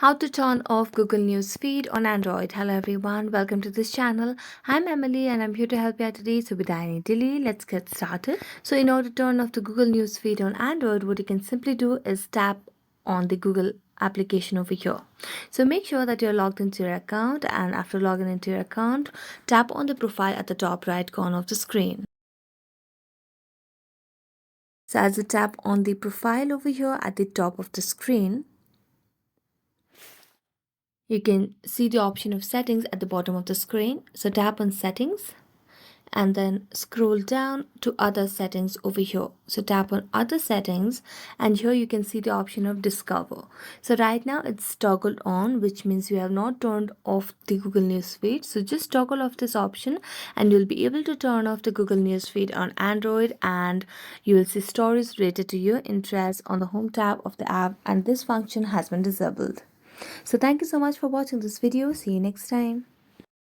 How to turn off Google News feed on Android. Hello everyone, welcome to this channel. I'm Emily and I'm here to help you out today. So without any delay, let's get started. So in order to turn off the Google News feed on Android, what you can simply do is tap on the Google application over here. So make sure that you're logged into your account, and after logging into your account, tap on the profile at the top right corner of the screen. So as you tap on the profile over here at the top of the screen, you can see the option of settings at the bottom of the screen. So tap on settings and then scroll down to other settings over here. So tap on other settings and here you can see the option of discover. So right now it's toggled on, which means you have not turned off the Google News feed. So just toggle off this option and you'll be able to turn off the Google News feed on Android, and you will see stories related to your interests on the home tab of the app, and this function has been disabled. So thank you so much for watching this video. See you next time.